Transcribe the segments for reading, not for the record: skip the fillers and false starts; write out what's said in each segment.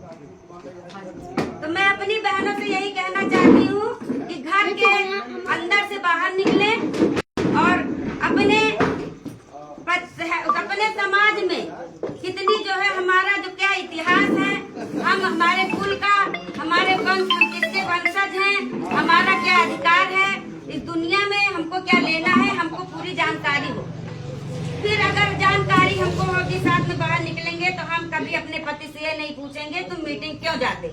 तो मैं अपनी बहनों से यही कहना चाहती हूँ कि घर के अंदर से बाहर निकले और अपने समाज में कितनी जो है हमारा जो क्या इतिहास है, हम हमारे कुल का, हमारे वंश, हम किसके वंशज हैं, हमारा क्या अधिकार है इस दुनिया में, हमको क्या लेना है, हमको पूरी जानकारी हो। फिर अगर जानकारी हमको होगी, साथ में बाहर निकलेंगे तो हम कभी अपने पति से ये नहीं पूछेंगे तुम मीटिंग क्यों जाते,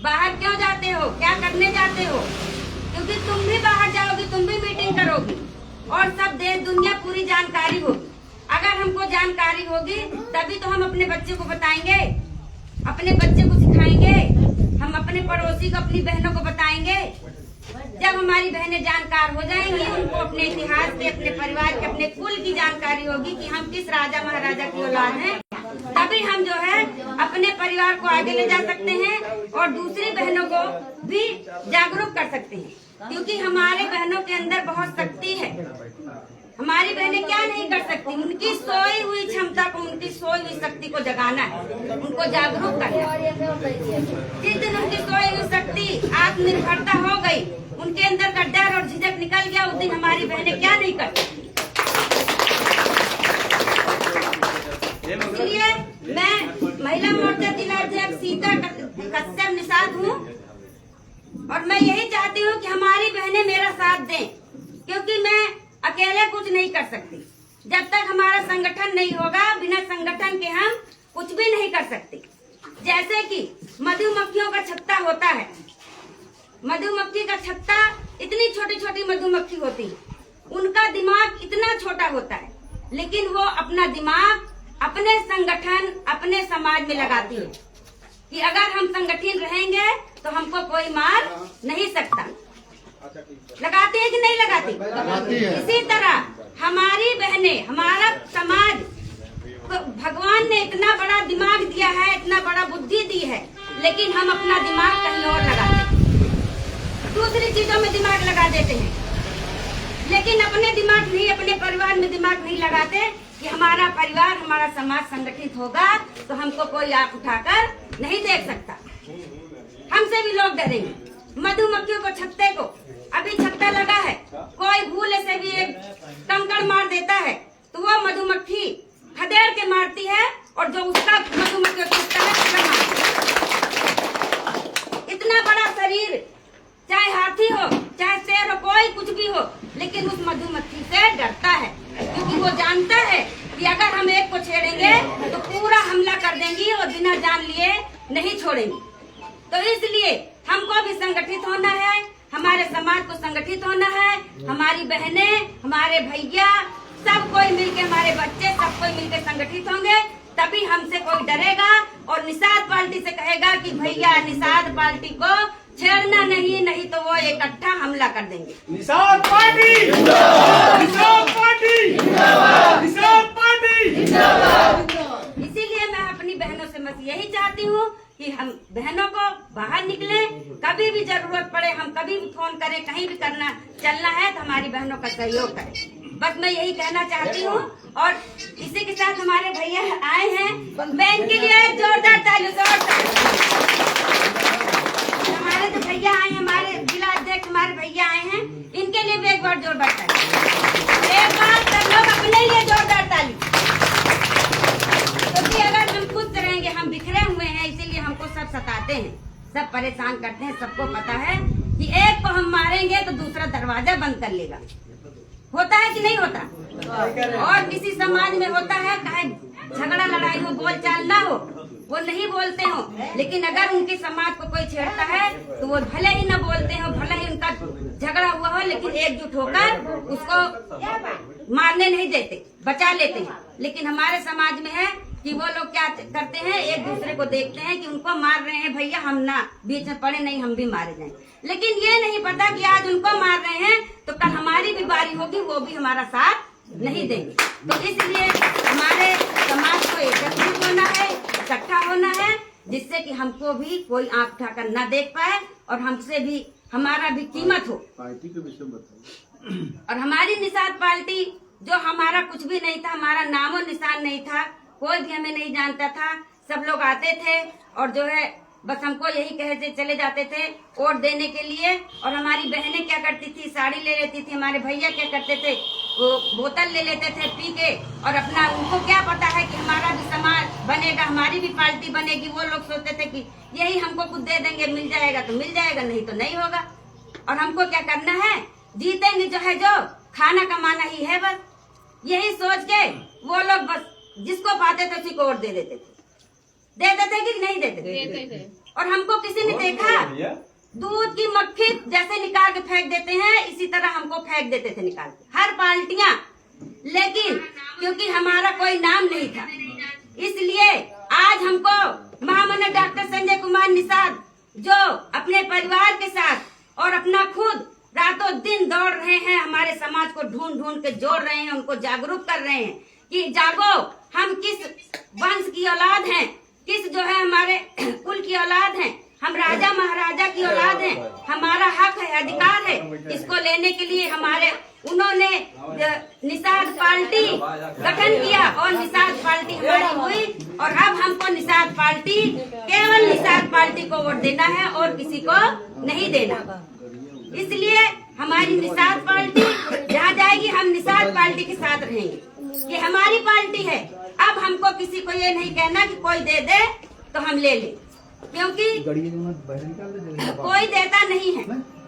बाहर क्यों जाते हो, क्या करने जाते हो, क्योंकि तुम भी बाहर जाओगी, तुम भी मीटिंग करोगी और सब देश दुनिया पूरी जानकारी होगी। अगर हमको जानकारी होगी तभी तो हम अपने बच्चे को बताएंगे, अपने बच्चे को सिखाएंगे, हम अपने पड़ोसी को, अपनी बहनों को बताएंगे। जब हमारी बहनें जानकार हो जाएंगी, उनको अपने इतिहास के, अपने परिवार के, अपने कुल की जानकारी होगी कि हम किस राजा महाराजा की औलाद हैं, तभी हम जो है अपने परिवार को आगे ले जा सकते हैं और दूसरी बहनों को भी जागरूक कर सकते हैं। क्योंकि हमारे बहनों के अंदर बहुत शक्ति है। हमारी बहनें क्या नहीं कर सकती, उनकी सोई हुई क्षमता को, उनकी सोई हुई शक्ति को जगाना है, उनको जागरूक करना है। जिस दिन उनकी सोई हुई शक्ति, आत्मनिर्भरता हो गई, उनके अंदर का डर और झिझक निकल गया, उस दिन हमारी बहनें क्या नहीं कर सकती। इसलिए मैं महिला मोर्चा जिला अध्यक्ष सीता कश्यप निषाद हूँ और मैं यही चाहती हूँ कि हमारी बहनें मेरा साथ दें, क्योंकि मैं अकेले कुछ नहीं कर सकती। जब तक हमारा संगठन नहीं होगा, बिना संगठन के हम कुछ भी नहीं कर सकते। जैसे कि मधुमक्खियों का छत्ता होता है, मधुमक्खी का छत्ता, इतनी छोटी छोटी मधुमक्खी होती है, उनका दिमाग इतना छोटा होता है, लेकिन वो अपना दिमाग अपने संगठन, अपने समाज में लगाती है कि अगर हम संगठित रहेंगे तो हमको कोई मार नहीं सकता। लगाती है कि नहीं लगाती? इसी तरह हमारी बहनें, हमारा समाज, भगवान ने इतना बड़ा दिमाग दिया है, इतना बड़ा बुद्धि दी है, लेकिन हम अपना दिमाग कहीं और लगाते हैं, दूसरी चीजों में दिमाग लगा देते हैं, लेकिन अपने दिमाग नहीं, अपने परिवार में दिमाग नहीं लगाते कि हमारा परिवार, हमारा समाज संगठित होगा तो हमको कोई आंख उठाकर नहीं देख सकता, हमसे भी लोग डरेंगे। मधुमक्खियों को, छत्ते को, अभी छत्ता लगा है, कोई भूल से भी एक कंकड़ मार देता है तो वो मधुमक्खी खदेड़ के मारती है और जो उसका मधुमक्खी छत्ता है उसका मारती है। इतना बड़ा शरीर, चाहे हाथी हो, चाहे शेर हो, कोई कुछ भी हो, लेकिन उस मधुमक्खी से डरता है, क्योंकि वो जानता है कि अगर हम एक को छेड़ेंगे तो पूरा हमला कर देंगी और बिना जान लिए नहीं छोड़ेंगी। तो इसलिए हमको भी संगठित होना है, हमारे समाज को संगठित होना है, हमारी बहनें, हमारे भैया, सब कोई मिलके, हमारे बच्चे, सब कोई मिलके संगठित होंगे, तभी हमसे कोई डरेगा और निषाद पार्टी से कहेगा कि भैया निषाद पार्टी को छेड़ना नहीं, नहीं तो वो इकट्ठा हमला कर देंगे। निषाद पार्टी जिंदाबाद, निषाद पार्टी जिंदाबाद, निषाद पार्टी जिंदाबाद। इसीलिए मैं अपनी बहनों से बस यही चाहती हूँ कि हम बहनों को बाहर निकले, कभी भी जरूरत पड़े, हम कभी भी फोन करें, कहीं भी करना चलना है तो हमारी बहनों का सहयोग करें। बस मैं यही कहना चाहती हूँ। और इसी के साथ हमारे भैया आए हैं, मैं इनके लिए जोरदार ताली। हमारे जो भैया आए हैं, हमारे जिला अध्यक्ष हमारे भैया आए हैं, इनके लिए भी एक बार जोरदार ताली। एक बार सब लोग अपने लिए जोरदार ताली, क्योंकि अगर हम खुद रहेंगे, हम बिखरे हुए हैं, इसीलिए हमको सब सताते हैं, सब परेशान करते हैं। सबको पता है कि एक को हम मारेंगे तो दूसरा दरवाजा बंद कर लेगा। होता है कि नहीं होता? और किसी समाज में होता है, चाहे झगड़ा लड़ाई हो, बोल चाल ना हो, वो नहीं बोलते हो, लेकिन अगर उनके समाज को कोई छेड़ता है तो वो भले ही न बोलते हो, भले ही उनका झगड़ा हुआ हो, लेकिन एकजुट होकर उसको मारने नहीं देते, बचा लेते हैं। लेकिन हमारे समाज में है कि वो लोग क्या करते हैं, एक दूसरे को देखते हैं कि उनको मार रहे हैं, भैया हम ना बीच में पड़े, नहीं हम भी मारे जाएं। लेकिन ये नहीं पता कि आज उनको मार रहे हैं तो कल हमारी भी बारी होगी, वो भी हमारा साथ नहीं देंगे। तो इसलिए हमारे समाज को एकत्रित होना है, इकट्ठा होना है, जिससे कि हमको भी कोई आंख उठाकर न देख पाए और हमसे भी, हमारा भी कीमत हो। पार्टी के विषय में बताइए। और हमारी निषाद पार्टी, जो हमारा कुछ भी नहीं था, हमारा नामो निशान नहीं था, कोई भी हमें नहीं जानता था, सब लोग आते थे और जो है बस हमको यही कहते चले जाते थे वोट देने के लिए। और हमारी बहनें क्या करती थी, साड़ी ले लेती थी, हमारे भैया क्या करते थे, वो बोतल ले लेते थे पी के, और अपना उनको क्या पता है कि हमारा भी समाज बनेगा, हमारी भी पार्टी बनेगी। वो लोग सोचते थे कि यही हमको कुछ दे देंगे, मिल जाएगा तो मिल जाएगा, नहीं तो नहीं होगा। और हमको क्या करना है, जीतेंगे जो है जो खाना कमाना ही है बस, यही सोच के वो लोग बस जिसको पाते थे उसी को वोट दे देते थे। देते थे कि नहीं देते थे? और हमको किसी ने देखा दूध की मक्खी जैसे निकाल के फेंक देते हैं, इसी तरह हमको फेंक देते थे निकाल के हर पार्टियां। लेकिन क्योंकि हमारा कोई नाम नहीं था, इसलिए आज हमको महामना डॉक्टर संजय कुमार निषाद जो अपने परिवार के साथ और अपना खुद रातों दिन दौड़ रहे हैं, हमारे समाज को ढूंढ ढूंढ के जोड़ रहे हैं, उनको जागरूक कर रहे हैं कि जागो, हम किस वंश की औलाद हैं, किस जो है हमारे कुल की औलाद हैं, हम राजा महाराजा की औलाद हैं, हमारा हक है, अधिकार है। इसको लेने के लिए हमारे उन्होंने निषाद पार्टी गठन किया और निषाद पार्टी हमारी हुई। और अब हमको निषाद पार्टी, केवल निषाद पार्टी को वोट देना है और किसी को नहीं देना। इसलिए हमारी निषाद पार्टी जहाँ जाएगी हम निषाद पार्टी के साथ रहेंगे, ये हमारी पार्टी है। अब हमको किसी को ये नहीं कहना कि कोई दे दे तो हम ले लें, क्योंकि कोई देता नहीं है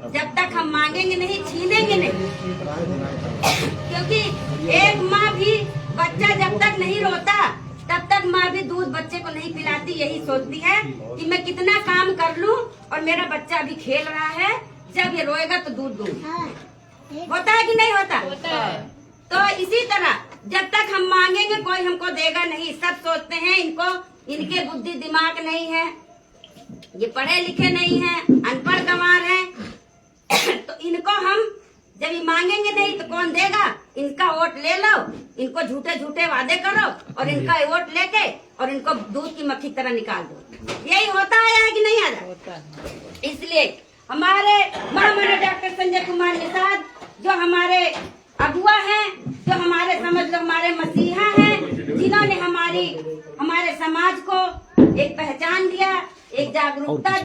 जब तक हम मांगेंगे नहीं, छीनेंगे नहीं। क्योंकि एक माँ भी बच्चा जब तक नहीं रोता तब तक माँ भी दूध बच्चे को नहीं पिलाती, यही सोचती है कि मैं कितना काम कर लूं और मेरा बच्चा अभी खेल रहा है, जब ये रोएगा तो दूध दूंगी। होता है कि नहीं होता? होता है। तो इसी तरह जब तक हम मांगेंगे कोई हमको देगा नहीं। सब सोचते हैं इनके बुद्धि दिमाग नहीं है, ये पढ़े लिखे नहीं है, अनपढ़ गंवार हैं, तो इनको हम जब ये मांगेंगे नहीं तो कौन देगा? इनका वोट ले लो, इनको झूठे झूठे वादे करो और इनका वोट लेके और इनको दूध की मक्खी तरह निकाल दो। यही होता आया है कि नहीं आया? होता है। इसलिए हमारे महामना डॉक्टर संजय कुमार निषाद जो हमारे अगुआ हैं, जो हमारे समझ लो हमारे मसीहा हैं, जिन्होंने हमारे समाज को एक पहचान दिया, एक जागरूकता